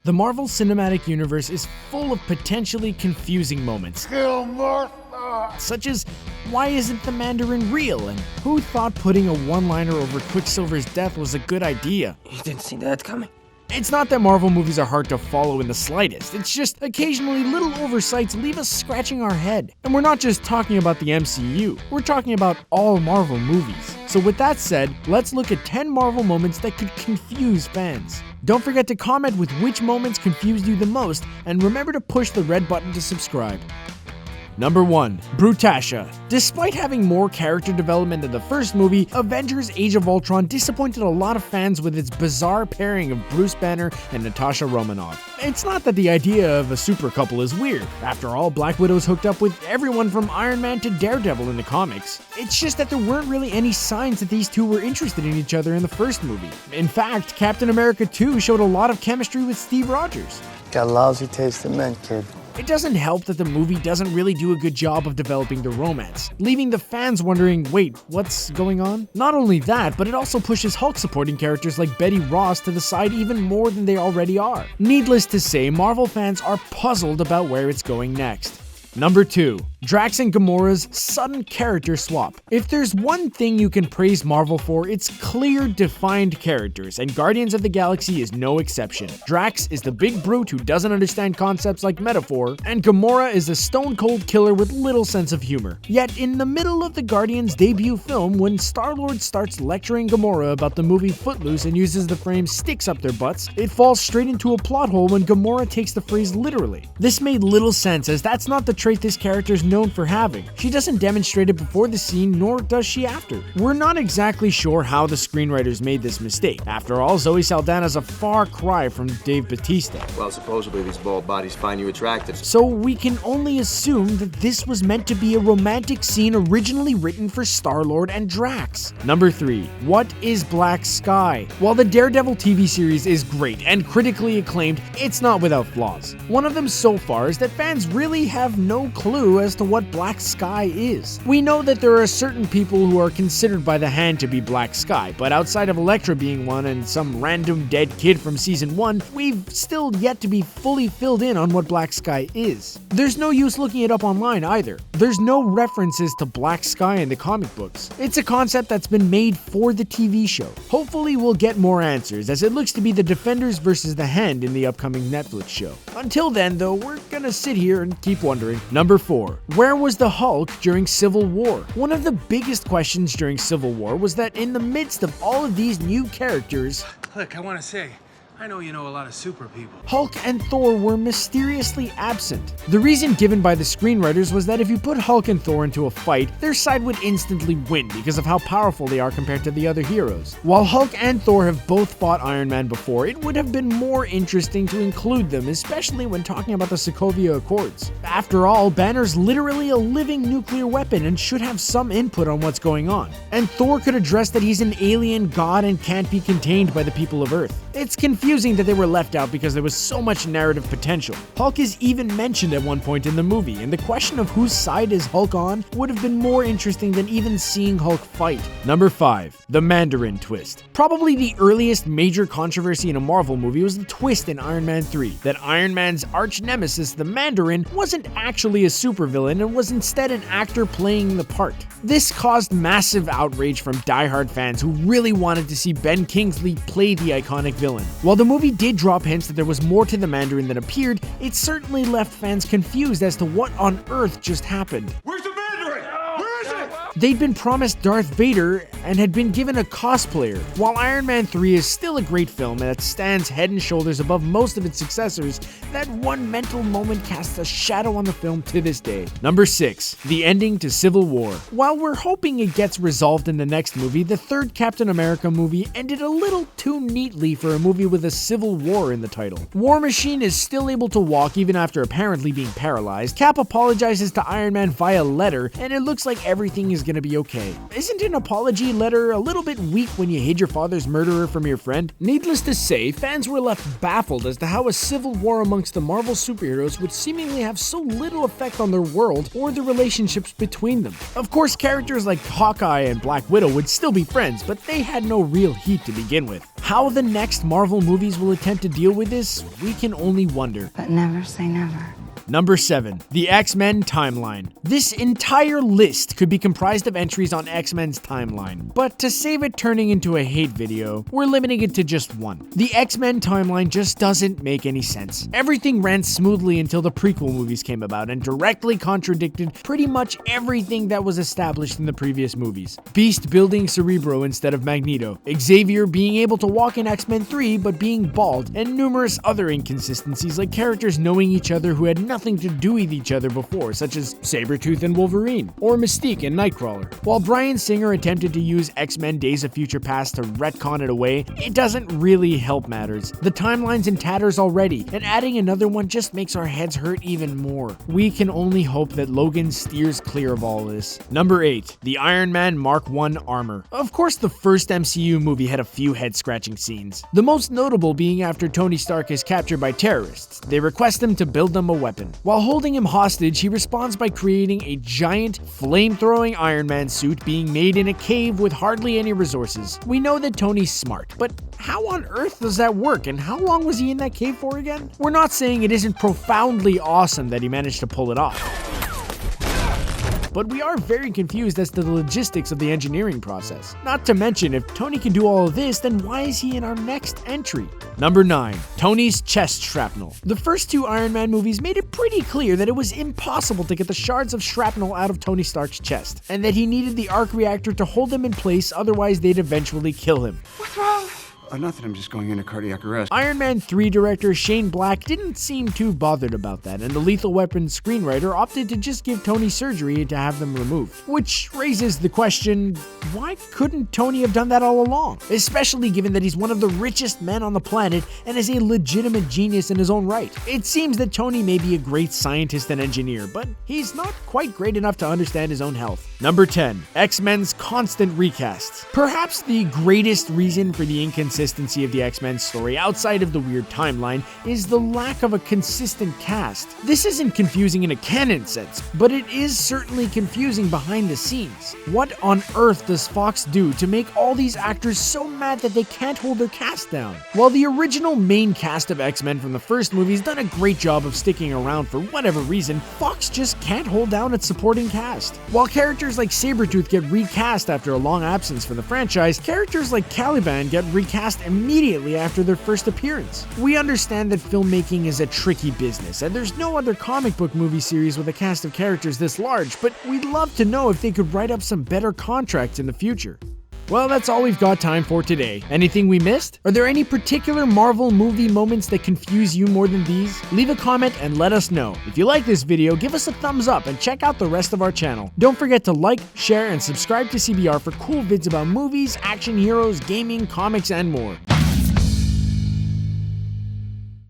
The Marvel Cinematic Universe is full of potentially confusing moments, such as, why isn't the Mandarin real, and who thought putting a one-liner over Quicksilver's death was a good idea? You didn't see that coming. It's not that Marvel movies are hard to follow in the slightest, it's just occasionally little oversights leave us scratching our head. And we're not just talking about the MCU, we're talking about all Marvel movies. So with that said, let's look at 10 Marvel moments that could confuse fans. Don't forget to comment with which moments confused you the most, and remember to push the red button to subscribe. Number 1. Natasha. Despite having more character development than the first movie, Avengers Age of Ultron disappointed a lot of fans with its bizarre pairing of Bruce Banner and Natasha Romanoff. It's not that the idea of a super couple is weird. After all, Black Widow's hooked up with everyone from Iron Man to Daredevil in the comics. It's just that there weren't really any signs that these two were interested in each other in the first movie. In fact, Captain America 2 showed a lot of chemistry with Steve Rogers. Got a lousy taste in men, kid. It doesn't help that the movie doesn't really do a good job of developing the romance, leaving the fans wondering, wait, what's going on? Not only that, but it also pushes Hulk supporting characters like Betty Ross to the side even more than they already are. Needless to say, Marvel fans are puzzled about where it's going next. Number 2. Drax and Gamora's sudden character swap. If there's one thing you can praise Marvel for, it's clear, defined characters, and Guardians of the Galaxy is no exception. Drax is the big brute who doesn't understand concepts like metaphor, and Gamora is a stone-cold killer with little sense of humor. Yet, in the middle of the Guardians' debut film, when Star-Lord starts lecturing Gamora about the movie Footloose and uses the phrase "sticks up their butts," it falls straight into a plot hole when Gamora takes the phrase literally. This made little sense, as that's not the trait this character is known for having. She doesn't demonstrate it before the scene, nor does she after. We're not exactly sure how the screenwriters made this mistake. After all, Zoe Saldana's a far cry from Dave Bautista. Well, supposedly these bald bodies find you attractive. So we can only assume that this was meant to be a romantic scene originally written for Star-Lord and Drax. Number 3. What is Black Sky? While the Daredevil TV series is great and critically acclaimed, it's not without flaws. One of them so far is that fans really have no clue as to what Black Sky is. We know that there are certain people who are considered by the Hand to be Black Sky, but outside of Elektra being one and some random dead kid from season 1, we've still yet to be fully filled in on what Black Sky is. There's no use looking it up online either. There's no references to Black Sky in the comic books. It's a concept that's been made for the TV show. Hopefully we'll get more answers, as it looks to be the Defenders versus the Hand in the upcoming Netflix show. Until then though, we're gonna sit here and keep wondering. Number 4. Where was the Hulk during Civil War? One of the biggest questions during Civil War was that in the midst of all of these new characters, look, I want to say, I know you know a lot of super people. Hulk and Thor were mysteriously absent. The reason given by the screenwriters was that if you put Hulk and Thor into a fight, their side would instantly win because of how powerful they are compared to the other heroes. While Hulk and Thor have both fought Iron Man before, it would have been more interesting to include them, especially when talking about the Sokovia Accords. After all, Banner's literally a living nuclear weapon and should have some input on what's going on. And Thor could address that he's an alien god and can't be contained by the people of Earth. It's confusing that they were left out because there was so much narrative potential. Hulk is even mentioned at one point in the movie, and the question of whose side is Hulk on would have been more interesting than even seeing Hulk fight. Number 5. The Mandarin Twist. Probably the earliest major controversy in a Marvel movie was the twist in Iron Man 3, that Iron Man's arch nemesis, the Mandarin, wasn't actually a supervillain and was instead an actor playing the part. This caused massive outrage from diehard fans who really wanted to see Ben Kingsley play the iconic villain. While the movie did drop hints that there was more to the Mandarin than appeared, it certainly left fans confused as to what on earth just happened. Where's the Mandarin? Where is it? They'd been promised Darth Vader and had been given a cosplayer. While Iron Man 3 is still a great film that stands head and shoulders above most of its successors, that one mental moment casts a shadow on the film to this day. Number 6. The ending to Civil War. While we're hoping it gets resolved in the next movie, the third Captain America movie ended a little too neatly for a movie with a Civil War in the title. War Machine is still able to walk even after apparently being paralyzed. Cap apologizes to Iron Man via letter, and it looks like everything is gonna be okay. Isn't an apology letter a little bit weak when you hid your father's murderer from your friend? Needless to say, fans were left baffled as to how a civil war amongst the Marvel superheroes would seemingly have so little effect on their world or the relationships between them. Of course, characters like Hawkeye and Black Widow would still be friends, but they had no real heat to begin with. How the next Marvel movies will attempt to deal with this, we can only wonder. But never say never. Number 7. The XMen Timeline. This entire list could be comprised of entries on X-Men's timeline, but to save it turning into a hate video, we're limiting it to just one. The X-Men Timeline just doesn't make any sense. Everything ran smoothly until the prequel movies came about and directly contradicted pretty much everything that was established in the previous movies. Beast building Cerebro instead of Magneto, Xavier being able to walk in X-Men 3 but being bald, and numerous other inconsistencies like characters knowing each other who had nothing to do with each other before, such as Sabretooth and Wolverine, or Mystique and Nightcrawler. While Bryan Singer attempted to use X-Men Days of Future Past to retcon it away, it doesn't really help matters. The timeline's in tatters already, and adding another one just makes our heads hurt even more. We can only hope that Logan steers clear of all this. Number 8. The Iron Man Mark I armor. Of course, the first MCU movie had a few head-scratching scenes. The most notable being after Tony Stark is captured by terrorists. They request him to build them a weapon. While holding him hostage, he responds by creating a giant, flame-throwing Iron Man suit being made in a cave with hardly any resources. We know that Tony's smart, but how on earth does that work, and how long was he in that cave for again? We're not saying it isn't profoundly awesome that he managed to pull it off, but we are very confused as to the logistics of the engineering process. Not to mention, if Tony can do all of this, then why is he in our next entry? Number 9. Tony's chest shrapnel. The first 2 Iron Man movies made it pretty clear that it was impossible to get the shards of shrapnel out of Tony Stark's chest, and that he needed the arc reactor to hold them in place, otherwise they'd eventually kill him. What's wrong? Nothing, I'm just going into cardiac arrest. Iron Man 3 director Shane Black didn't seem too bothered about that, and the Lethal Weapon screenwriter opted to just give Tony surgery to have them removed. Which raises the question, why couldn't Tony have done that all along? Especially given that he's one of the richest men on the planet and is a legitimate genius in his own right. It seems that Tony may be a great scientist and engineer, but he's not quite great enough to understand his own health. Number 10. X-Men's constant recasts. Perhaps the greatest reason for the inconsistency of the X-Men story outside of the weird timeline is the lack of a consistent cast. This isn't confusing in a canon sense, but it is certainly confusing behind the scenes. What on earth does Fox do to make all these actors so mad that they can't hold their cast down? While the original main cast of X-Men from the first movie's done a great job of sticking around for whatever reason, Fox just can't hold down its supporting cast. While characters like Sabretooth get recast after a long absence from the franchise, characters like Caliban get recast immediately after their first appearance. We understand that filmmaking is a tricky business, and there's no other comic book movie series with a cast of characters this large, but we'd love to know if they could write up some better contracts in the future. Well, that's all we've got time for today. Anything we missed? Are there any particular Marvel movie moments that confuse you more than these? Leave a comment and let us know. If you like this video, give us a thumbs up and check out the rest of our channel. Don't forget to like, share, and subscribe to CBR for cool vids about movies, action heroes, gaming, comics, and more.